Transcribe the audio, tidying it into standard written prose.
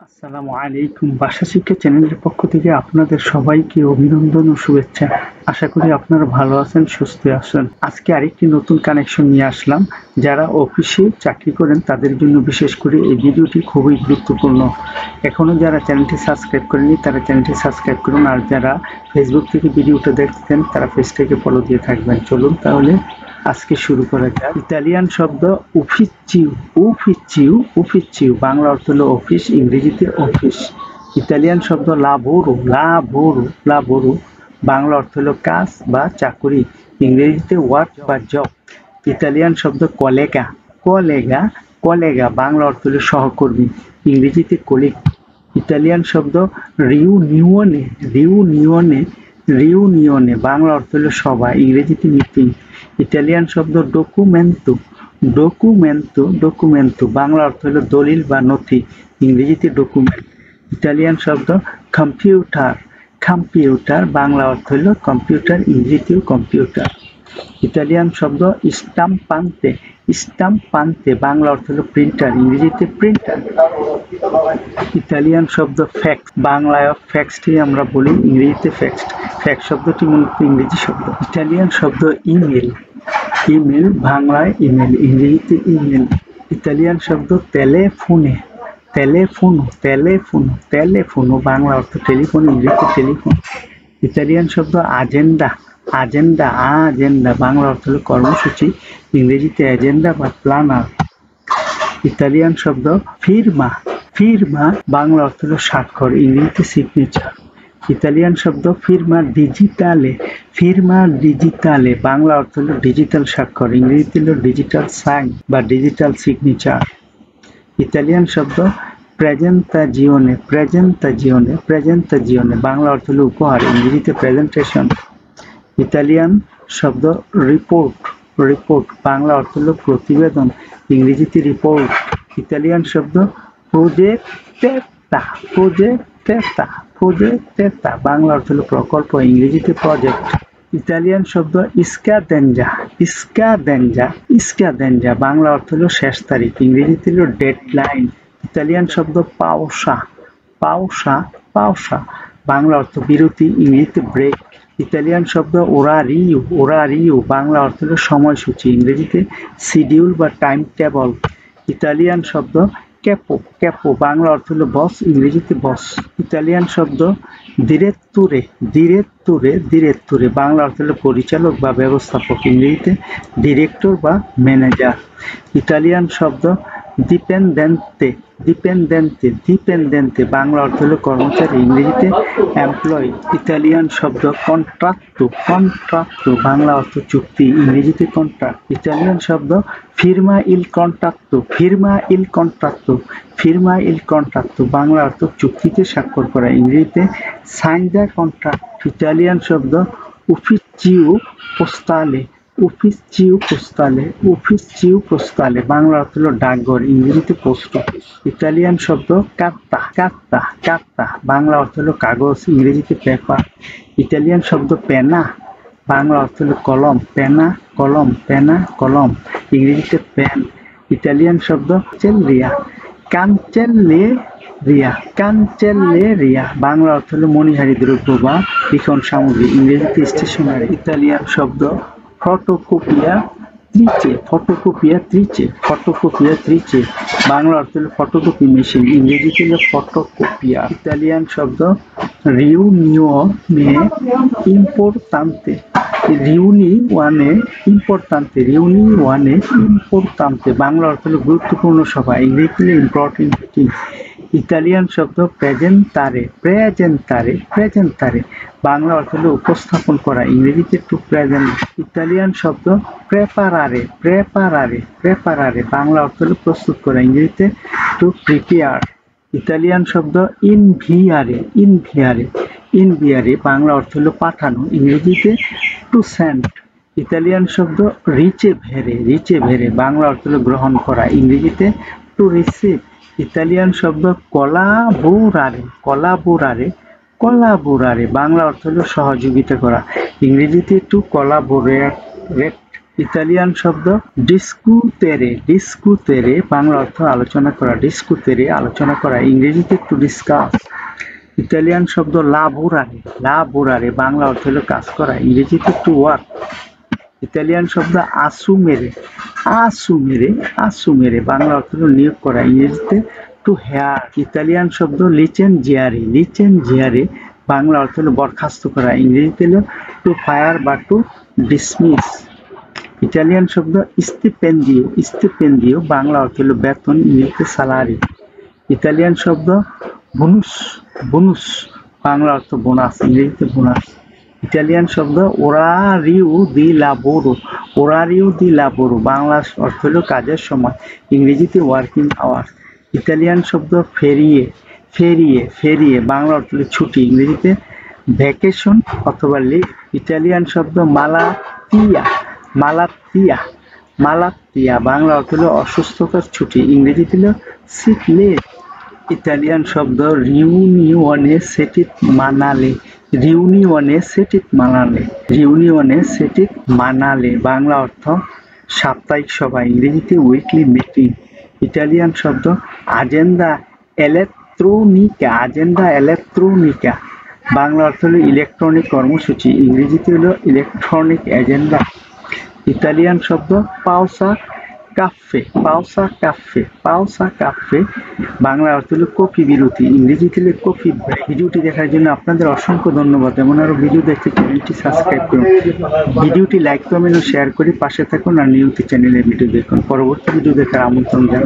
আসসালামু আলাইকুম। ভাষা শিক্ষা চ্যানেলের পক্ষ থেকে আপনাদের সবাইকে অভিনন্দন ও শুভেচ্ছা। আশা করি আপনারা ভালো আছেন, সুস্থ আছেন। আজকে আরেকটি নতুন কানেকশন নিয়ে আসলাম। যারা অফিসে চাকরি করেন তাদের জন্য বিশেষ করে এই ভিডিওটি খুবই গুরুত্বপূর্ণ। এখনো যারা চ্যানেলটি সাবস্ক্রাইব করেনি তারা চ্যানেলটি সাবস্ক্রাইব করুন, আর যারা ফেসবুক থেকে ভিডিওটা দেখছেন তারা পেজটাকে ফলো দিয়ে থাকবেন। চলুন তাহলে আজকে শুরু করা যাক। ইতালিয়ান শব্দ উফিচিউ। উফিচিউ বাংলা অর্থ হলো অফিস, ইংরেজিতে অফিস। ইতালিয়ান শব্দ লাবোরো বাংলা অর্থ হলো কাজ বা চাকুরি, ইংরেজিতে ওয়ার্ক বা জব। ইতালিয়ান শব্দ কলেগা বাংলা অর্থ হলো সহকর্মী, ইংরেজিতে কলিগ। ইতালিয়ান শব্দ রিউনিয়নে বাংলা অর্থ হলো সভা, ইংরেজিতে মিটিং। ইতালিয়ান শব্দ ডকুমেন্তো বাংলা অর্থ হলো দলিল বা নথি, ইংরেজিতে ডকুমেন্ট। ইতালিয়ান শব্দ কম্পিউটার বাংলা অর্থ হলো কম্পিউটার, ইংরেজিতেও কম্পিউটার। ইতালিয়ান শব্দ স্টাম্পান্তে বাংলা অর্থ হলো প্রিন্টার, ইংরেজিতে প্রিন্টার। ইতালিয়ান শব্দ ফ্যাক্স, বাংলায় ফ্যাক্সটি আমরা বলি, ইংরেজিতে ফ্যাক্স শব্দটি মূলত ইংরেজি শব্দ। ইতালিয়ান শব্দ ইমেল বাংলায় ইমেল, ইংরেজিতে ইমেল। ইতালিয়ান শব্দ টেলেফোনো বাংলা অর্থ টেলিফোন, ইংরেজিতে টেলিফোন। ইতালিয়ান শব্দ আজেন্ডা বাংলা অর্থ হলো কর্মসূচি, ইংরেজিতে এজেন্ডা বা প্ল্যানার। ইতালিয়ান শব্দ ফিরমা বাংলা অর্থ হলো স্বাক্ষর, ইংরেজিতে সিগনেচার। ইতালিয়ান শব্দ ফিরমা ডিজিটালে বাংলা অর্থ হলো ডিজিটাল স্বাক্ষর, ইংরেজিতে হলো ডিজিটাল সাইন বা ডিজিটাল সিগনেচার। ইতালিয়ান শব্দ প্রেজেন্তাজিওনে বাংলা অর্থ হলো উপহার, ইংরেজিতে প্রেজেন্টেশন। ইতালিয়ান শব্দ রিপোর্ট বাংলা অর্থ হলো প্রতিবেদন, ইংরেজিতে রিপোর্ট। ইতালিয়ান শব্দ প্রজেক্টেতা বাংলা অর্থ হলো প্রকল্প, ইংরেজিতে প্রজেক্ট। ইতালিয়ান শব্দ স্কাদেঞ্জা বাংলা অর্থ হলো শেষ তারিখ, ইংরেজিতে হলো ডেডলাইন। ইতালিয়ান শব্দ পাওসা বাংলা অর্থ বিরতি, ইংরেজিতে ব্রেক। ইতালিয়ান শব্দ ওরারিও বাংলা অর্থ হলো সময়সূচি, ইংরেজিতে শিডিউল বা টাইম টেবল। ইতালিয়ান শব্দ ক্যাপো বাংলা অর্থ হলো বস, ইংরেজিতে বস। ইতালিয়ান শব্দ ডিরেত্তুরে বাংলা অর্থ হলো পরিচালক বা ব্যবস্থাপক, ইংরেজিতে ডিরেক্টর বা ম্যানেজার। ইতালিয়ান শব্দ ডিপেন্ডেন্তে বাংলা অর্থ হলো কর্মচারী, ইংরেজিতে এমপ্লয়ি। ইতালিয়ান শব্দ কন্ট্রাক্টো বাংলা অর্থ চুক্তি, ইংরেজিতে কন্ট্রাক্ট। ইতালিয়ান শব্দ ফিরমা ইল কন্ট্রাক্টো বাংলা অর্থ চুক্তিতে স্বাক্ষর করা, ইংরেজিতে সাইন দ্য কন্ট্রাক্ট। ইতালিয়ান শব্দ উফিচিও পোস্তালে বাংলা অর্থ হলো ডাকঘর, ইংরেজিতে পোস্ট অফিস। ইতালিয়ান শব্দ কার্তা বাংলা অর্থ হলো কাগজ, ইংরেজিতে পেপার। ইতালিয়ান শব্দ পেনা বাংলা অর্থ হলো কলম, কলম ইংরেজিতে পেন। ইতালিয়ান শব্দ কানচেলেরিয়া বাংলা অর্থ হলো মণিহারি দ্রব্য বা লিখন সামগ্রী, ইংরেজিতে স্টেশনারি। ইতালিয়ান শব্দ ফটোকপিয়া ত্রিচে বাংলা অর্থ হলো ফটোকপি মেশিন, ইংরেজিতে হলো ফটোকপিয়া। ইতালিয়ান শব্দ রিউনিওনে ইম্পোর্টান্তে বাংলা অর্থ হলো গুরুত্বপূর্ণ সভা, ইংরেজিতে ইম্পর্টেন্ট মিটিং। ইতালিয়ান শব্দ প্রেজেন্তারে বাংলা অর্থ হলো উপস্থাপন করা, ইংরেজিতে টু প্রেজেন্ট। ইতালিয়ান শব্দ প্রেপারারে বাংলা অর্থ হলো প্রস্তুত করা, ইংরেজিতে টু প্রিপেয়ার। ইতালিয়ান শব্দ ইনভিয়ারে বাংলা অর্থ হলো পাঠানো, ইংরেজিতে টু সেন্ড। ইতালিয়ান শব্দ রিচেভেরে বাংলা অর্থ হলো গ্রহণ করা, ইংরেজিতে টু রিসিভ। ইতালিয়ান শব্দ কোলাবোরারে বাংলা অর্থ হলো সহযোগিতা করা, ইংরেজিতে টু কোলাবোরেট। ইতালিয়ান শব্দ ডিসকুতেরে, ডিসকুতেরে বাংলা অর্থ আলোচনা করা, ডিসকুতেরে আলোচনা করা, ইংরেজিতে একটু ডিসকাস। ইতালিয়ান শব্দ লাবোরারে, লাবোরারে বাংলা অর্থ হলো কাজ করা, ইংরেজিতে টু ওয়ার্ক। ইতালিয়ান শব্দ আসুমেরে, আসুমেরে, আসুমেরে বাংলা অর্থ হলো নিয়োগ করা, ইংরেজিতে টু হেয়ার। ইতালিয়ান শব্দ লিচেনজিয়ারে, লিচেনজিয়ারে বাংলা অর্থ হলো বরখাস্ত করা, ইংরেজিতে হলো টু ফায়ার বা টু ডিসমিস। ইটালিয়ান শব্দ স্টিপেন্ডিও, স্টিপেন্ডিও বাংলা অর্থ হলো বেতন, ইংরেজিতে স্যালারি। ইতালিয়ান শব্দ বোনুস, বোনুস বাংলা অর্থ বোনাস, ইংরেজিতে বোনাস। ইটালিয়ান শব্দ ওরারিও দি লাবোরো, ওরারিও দি লাবোরো বাংলা অর্থ হলো কাজের সময়, ইংরেজিতে ওয়ার্কিং আওয়ার্স। ইতালিয়ান শব্দ ফেরিয়ে, ফেরিয়ে, ফেরিয়ে বাংলা অর্থ হলো ছুটি, ইংরেজিতে ভ্যাকেশন অথবা লিভ। ইটালিয়ান শব্দ মালাতিয়া, মালাতিয়া, মালাতিয়া বাংলা অর্থ হলো অসুস্থতার ছুটি, ইংরেজিতে হলো সিক লিভ। ইতালিয়ান শব্দ রিউনিওনে সেটিট মানালে, রিউনিওনে সেটিট মানালে, রিউনিওনে সেটিট মানালে বাংলা অর্থ সাপ্তাহিক সভা, ইংরেজিতে উইকলি মিটিং। ইটালিয়ান শব্দ আজেন্ডা ইলেকট্রনিকা, আজেন্ডা ইলেকট্রনিকা বাংলা অর্থ হলো ইলেকট্রনিক কর্মসূচি, ইংরেজিতে হলো ইলেকট্রনিক এজেন্ডা। ইতালিয়ান শব্দ পাওসা কাফে, পাওসা কাফে, পাওসা কাফে বাংলা অর্থ হলো কফি বিরতি, ইংরেজিতে হলো কফি ব্রেক। ভিডিওটি দেখার জন্য আপনাদের অসংখ্য ধন্যবাদ। এমন আরো ভিডিও দেখতে চ্যানেলটি সাবস্ক্রাইব করুন, ভিডিওটি লাইক কমেন্ট ও শেয়ার করে পাশে থাকুন আর নিয়মিত চ্যানেলে ভিডিও দেখুন। পরবর্তী ভিডিও দেখার আমন্ত্রণ জানাই।